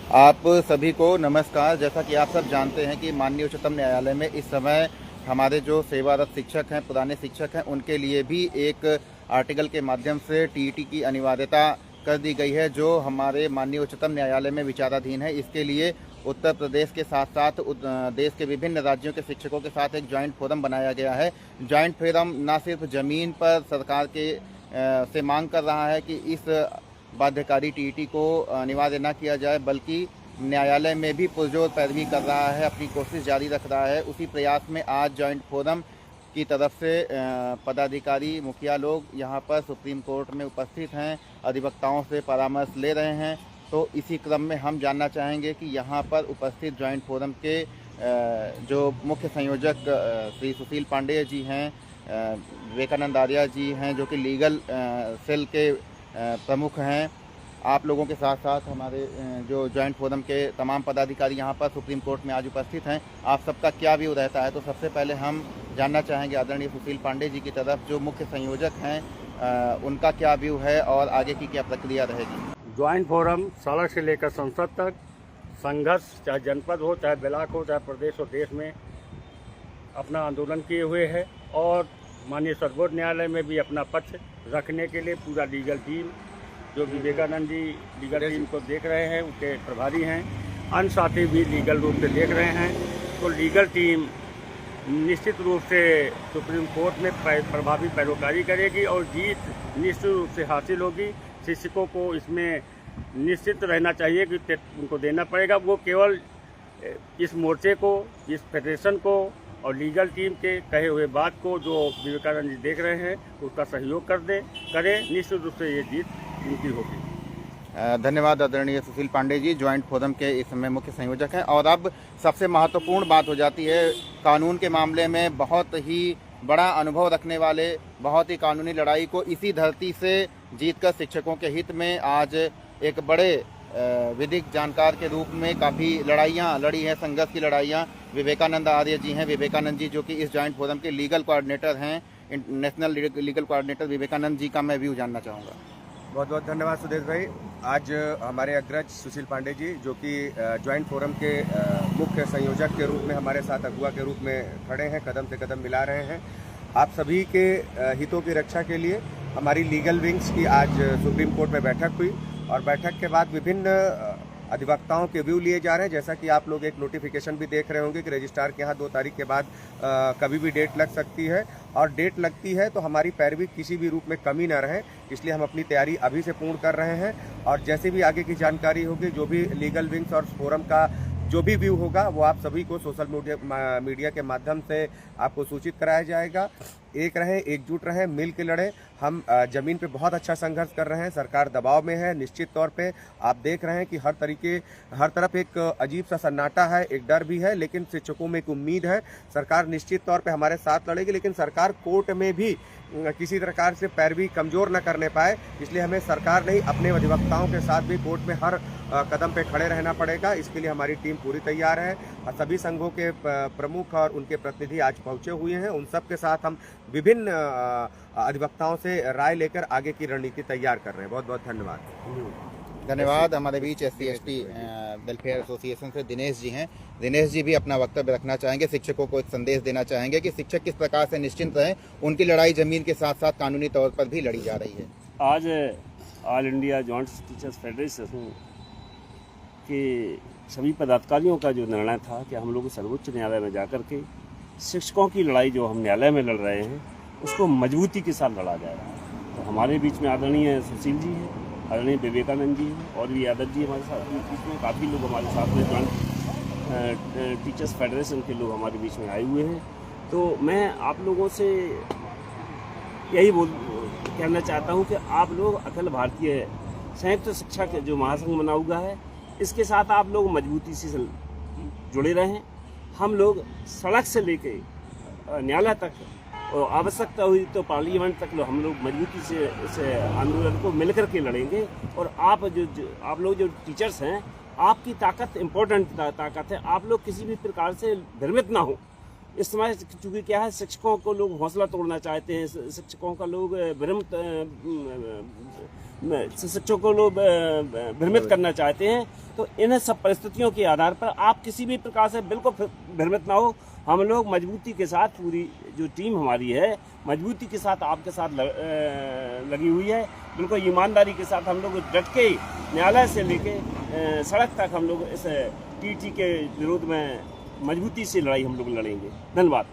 आप सभी को नमस्कार। जैसा कि आप सब जानते हैं कि माननीय उच्चतम न्यायालय में इस समय हमारे जो सेवारत शिक्षक हैं, पुराने शिक्षक हैं, उनके लिए भी एक आर्टिकल के माध्यम से टीईटी की अनिवार्यता कर दी गई है, जो हमारे माननीय उच्चतम न्यायालय में विचाराधीन है। इसके लिए उत्तर प्रदेश के साथ साथ देश के विभिन्न राज्यों के शिक्षकों के साथ एक जॉइंट फोरम बनाया गया है। जॉइंट फोरम न सिर्फ ज़मीन पर सरकार के से मांग कर रहा है कि इस बाध्यकारी टीईटी को अनिवार्य न किया जाए, बल्कि न्यायालय में भी पुरजोर पैरवी कर रहा है, अपनी कोशिश जारी रख रहा है। उसी प्रयास में आज जॉइंट फोरम की तरफ से पदाधिकारी, मुखिया लोग यहाँ पर सुप्रीम कोर्ट में उपस्थित हैं, अधिवक्ताओं से परामर्श ले रहे हैं। तो इसी क्रम में हम जानना चाहेंगे कि यहाँ पर उपस्थित जॉइंट फोरम के जो मुख्य संयोजक श्री सुशील पांडेय जी हैं, विवेकानंद आर्या जी हैं, जो कि लीगल सेल के प्रमुख हैं, आप लोगों के साथ साथ हमारे जो जॉइंट फोरम के तमाम पदाधिकारी यहाँ पर सुप्रीम कोर्ट में आज उपस्थित हैं, आप सबका क्या व्यू रहता है। तो सबसे पहले हम जानना चाहेंगे आदरणीय सुशील पांडे जी की तरफ, जो मुख्य संयोजक हैं, उनका क्या व्यू है और आगे की क्या प्रक्रिया रहेगी। ज्वाइंट फोरम सड़क से लेकर संसद तक संघर्ष, चाहे जनपद हो, चाहे ब्लॉक हो, चाहे प्रदेश हो, देश में अपना आंदोलन किए हुए है और माननीय सर्वोच्च न्यायालय में भी अपना पक्ष रखने के लिए पूरा लीगल टीम, जो विवेकानंद जी लीगल टीम को देख रहे हैं, उनके प्रभारी हैं, अन्य साथी भी लीगल रूप से देख रहे हैं। तो लीगल टीम निश्चित रूप से सुप्रीम कोर्ट में प्रभावी पैरोकारी करेगी और जीत निश्चित रूप से हासिल होगी। शिक्षकों को इसमें निश्चित रहना चाहिए कि उनको देना पड़ेगा। वो केवल इस मोर्चे को, इस फेडरेशन को और लीगल टीम के कहे हुए बात को जो विवेकानंद जी देख रहे हैं उसका सहयोग करें। निश्चित रूप से ये जीत इनकी होगी। धन्यवाद आदरणीय सुशील पांडे जी, ज्वाइंट फोरम के इस समय मुख्य संयोजक हैं। और अब सबसे महत्वपूर्ण बात हो जाती है, कानून के मामले में बहुत ही बड़ा अनुभव रखने वाले, बहुत ही कानूनी लड़ाई को इसी धरती से जीतकर शिक्षकों के हित में आज एक बड़े विधिक जानकार के रूप में काफ़ी लड़ाइयाँ लड़ी हैं, संघर्ष की लड़ाइयाँ विवेकानंद आर्य जी हैं। विवेकानंद जी जो कि इस जॉइंट फोरम के लीगल कोऑर्डिनेटर हैं, national legal coordinator Vivekananda ji का मैं व्यू जानना चाहूँगा। बहुत बहुत धन्यवाद सुदेश भाई। आज हमारे अग्रज सुशील पांडे जी, जो कि जॉइंट फोरम के मुख्य संयोजक के रूप में हमारे साथ अगुआ के रूप में खड़े हैं, कदम से कदम मिला रहे हैं। आप सभी के हितों की रक्षा के लिए हमारी लीगल विंग्स की आज सुप्रीम कोर्ट में बैठक हुई और बैठक के बाद विभिन्न अधिवक्ताओं के व्यू लिए जा रहे हैं। जैसा कि आप लोग एक नोटिफिकेशन भी देख रहे होंगे कि रजिस्ट्रार के यहाँ 2 तारीख के बाद कभी भी डेट लग सकती है और डेट लगती है तो हमारी पैरवी किसी भी रूप में कमी न रहे, इसलिए हम अपनी तैयारी अभी से पूर्ण कर रहे हैं। और जैसे भी आगे की जानकारी होगी, जो भी लीगल विंग्स और फोरम का जो भी व्यू होगा, वो आप सभी को सोशल मीडिया के माध्यम से आपको सूचित कराया जाएगा। एक रहें, एकजुट रहें, मिल के लड़ें। हम जमीन पे बहुत अच्छा संघर्ष कर रहे हैं, सरकार दबाव में है। निश्चित तौर पे आप देख रहे हैं कि हर तरफ एक अजीब सा सन्नाटा है, एक डर भी है, लेकिन शिक्षकों में एक उम्मीद है। सरकार निश्चित तौर पे हमारे साथ लड़ेगी, लेकिन सरकार कोर्ट में भी किसी प्रकार से पैरवी कमजोर न करने पाए, इसलिए हमें सरकार नहीं, अपने अधिवक्ताओं के साथ भी कोर्ट में हर कदम पे खड़े रहना पड़ेगा। इसके लिए हमारी टीम पूरी तैयार है। सभी संघों के प्रमुख और उनके प्रतिनिधि आज पहुंचे हुए हैं। उन सब के साथ हम विभिन्न अधिवक्ताओं से राय लेकर आगे की रणनीति तैयार कर रहे हैं। बहुत बहुत धन्यवाद। हमारे बीच SC/ST वेलफेयर एसोसिएशन से दिनेश जी हैं। दिनेश जी भी अपना वक्तव्य रखना चाहेंगे, शिक्षकों को एक संदेश देना चाहेंगे कि शिक्षक किस प्रकार से निश्चिंत रहें, उनकी लड़ाई जमीन के साथ साथ कानूनी तौर पर भी लड़ी जा रही है। आज all India joint teachers federation के सभी पदाधिकारियों का जो निर्णय था कि हम लोग सर्वोच्च न्यायालय में जाकर के शिक्षकों की लड़ाई जो हम न्यायालय में लड़ रहे हैं उसको मजबूती के साथ लड़ा जाएगा। तो हमारे बीच में आदरणीय सुशील जी हैं, आदरणीय विवेकानंद जी हैं और भी यादव जी हमारे साथ, बीच में काफ़ी लोग हमारे साथ में जॉइंट टीचर्स फेडरेशन के लोग हमारे बीच में आए हुए हैं। तो मैं आप लोगों से यही कहना चाहता हूं कि आप लोग अखिल भारतीय संयुक्त शिक्षक जो महासंघ बना हुआ है, इसके साथ आप लोग मजबूती से जुड़े रहें। हम लोग सड़क से लेके न्यायालय तक और आवश्यकता हुई तो पार्लियामेंट तक हम लोग मजबूती से इस आंदोलन को मिलकर के लड़ेंगे। और आप लोग जो टीचर्स हैं, आपकी ताकत इम्पोर्टेंट ताकत है। आप लोग किसी भी प्रकार से भ्रमित ना हो, इस समय चूंकि क्या है, शिक्षकों को लोग हौसला तोड़ना चाहते हैं, शिक्षकों का लोग भ्रमित करना चाहते हैं। तो इन सब परिस्थितियों के आधार पर आप किसी भी प्रकार से बिल्कुल भ्रमित ना हो। हम लोग मजबूती के साथ, पूरी जो टीम हमारी है मजबूती के साथ आपके साथ लगी हुई है। बिल्कुल ईमानदारी के साथ हम लोग डट के न्यायालय से लेके सड़क तक हम लोग इस टीटी के विरोध में मजबूती से लड़ाई हम लोग लड़ेंगे। धन्यवाद।